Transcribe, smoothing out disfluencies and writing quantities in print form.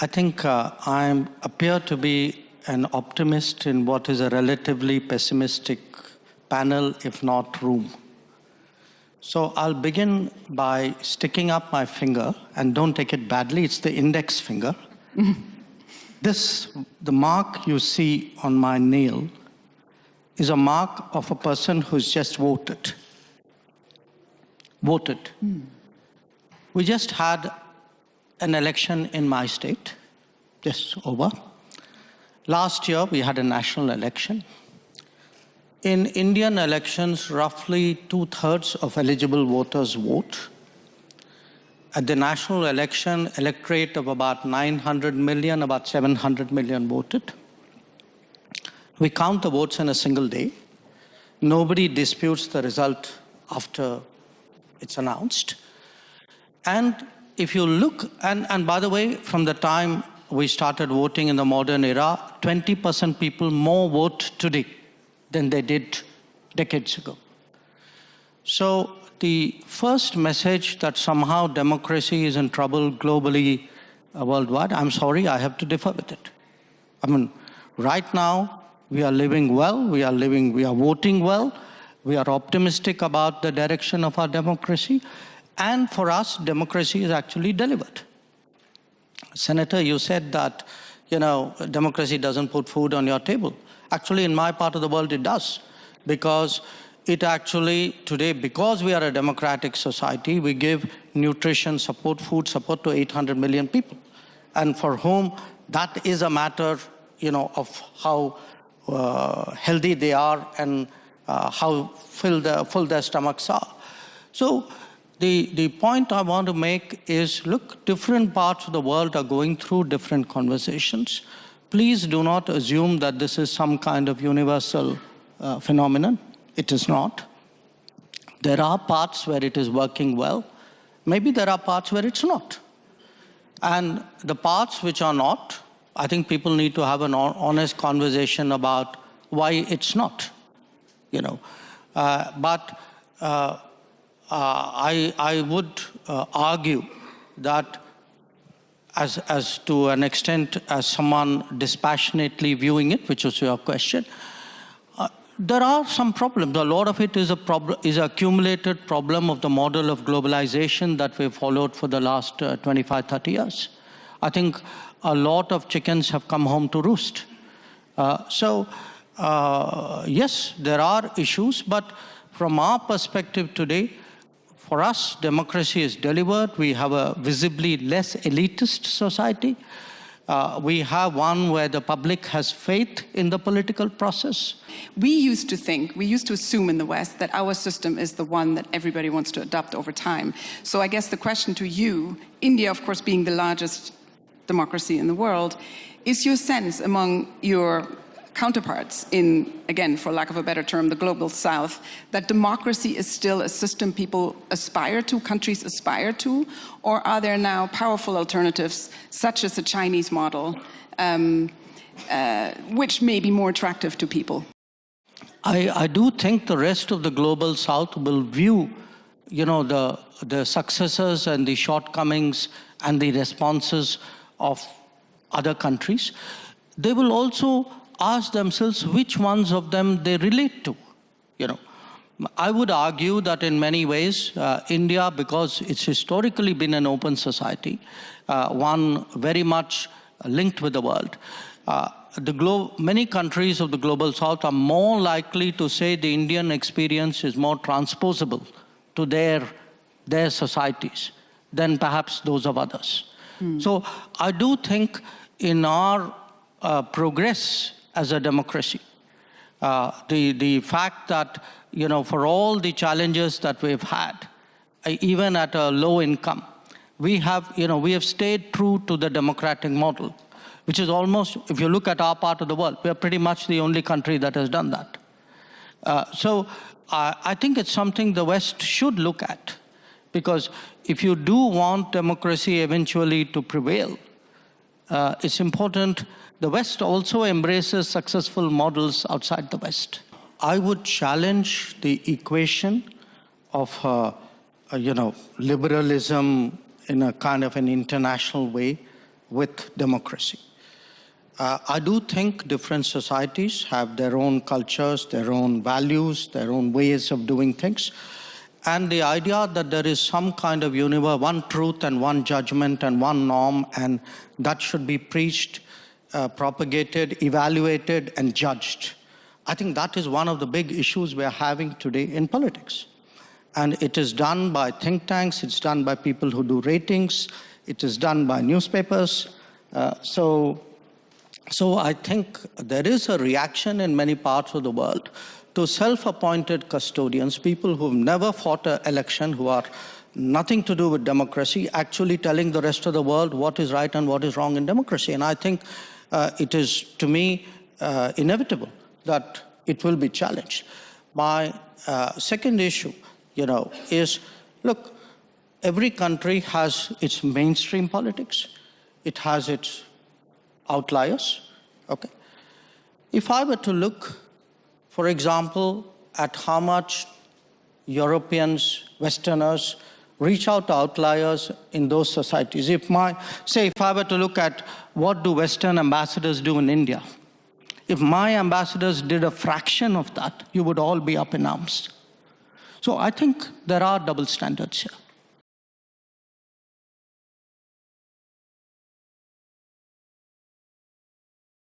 I think I appear to be an optimist in what is a relatively pessimistic panel, if not room. So I'll begin by sticking up my finger, and don't take it badly, it's the index finger. The mark you see on my nail is a mark of a person who's just voted. We just had an election in my state, just over. Last year, we had a national election. In Indian elections, roughly 2/3 of eligible voters vote. At the national election, electorate of about 900 million, about 700 million voted. We count the votes in a single day. Nobody disputes the result after it's announced. And if you look, and by the way, from the time we started voting in the modern era, 20% people more vote today than they did decades ago. So the first message that somehow democracy is in trouble globally, worldwide, I'm sorry, I have to differ with it. I mean, right now, we are living well, we are voting well, we are optimistic about the direction of our democracy, and for us, democracy is actually delivered. Senator, you said that, democracy doesn't put food on your table. Actually, in my part of the world, it does. Because it actually, today, because we are a democratic society, we give nutrition support, food support to 800 million people. And for whom that is a matter, of how healthy they are and how full their stomachs are. So the point I want to make is, look, different parts of the world are going through different conversations. Please do not assume that this is some kind of universal phenomenon. It is not. There are parts where it is working well. Maybe there are parts where it's not. And the parts which are not, I think people need to have an honest conversation about why it's not. I would argue that as to an extent as someone dispassionately viewing it, which was your question, there are some problems. A lot of it is an accumulated problem of the model of globalization that we've followed for the last 25, 30 years. I think a lot of chickens have come home to roost. Yes, there are issues, but from our perspective today, for us, democracy is delivered. We have a visibly less elitist society. We have one where the public has faith in the political process. We used to assume in the West that our system is the one that everybody wants to adopt over time. So I guess the question to you, India, of course, being the largest democracy in the world, is your sense among your counterparts in, again, for lack of a better term, the global South, that democracy is still a system people aspire to, countries aspire to, or are there now powerful alternatives, such as the Chinese model, which may be more attractive to people? I do think the rest of the global South will view, the successes and the shortcomings and the responses of other countries. They will also ask themselves which ones of them they relate to. I would argue that in many ways, India, because it's historically been an open society, one very much linked with the world, many countries of the global South are more likely to say the Indian experience is more transposable to their societies than perhaps those of others. So I do think in our progress as a democracy, the fact that, for all the challenges that we've had, even at a low income, we have stayed true to the democratic model, which is almost, if you look at our part of the world, we're pretty much the only country that has done that. So I think it's something the West should look at, because if you do want democracy eventually to prevail, it's important. The West also embraces successful models outside the West. I would challenge the equation of, liberalism in a kind of an international way with democracy. I do think different societies have their own cultures, their own values, their own ways of doing things. And the idea that there is some kind of universe, one truth and one judgment and one norm, and that should be preached, propagated, evaluated, and judged. I think that is one of the big issues we're having today in politics. And it is done by think tanks, it's done by people who do ratings, it is done by newspapers. So I think there is a reaction in many parts of the world to self-appointed custodians, people who've never fought an election, who are nothing to do with democracy, actually telling the rest of the world what is right and what is wrong in democracy. And I think it is, to me, inevitable that it will be challenged. My second issue, is, look, every country has its mainstream politics. It has its outliers, okay? If I were to look, for example, at how much Europeans, Westerners, reach out to outliers in those societies. If I were to look at what do Western ambassadors do in India, if my ambassadors did a fraction of that, you would all be up in arms. So I think there are double standards here.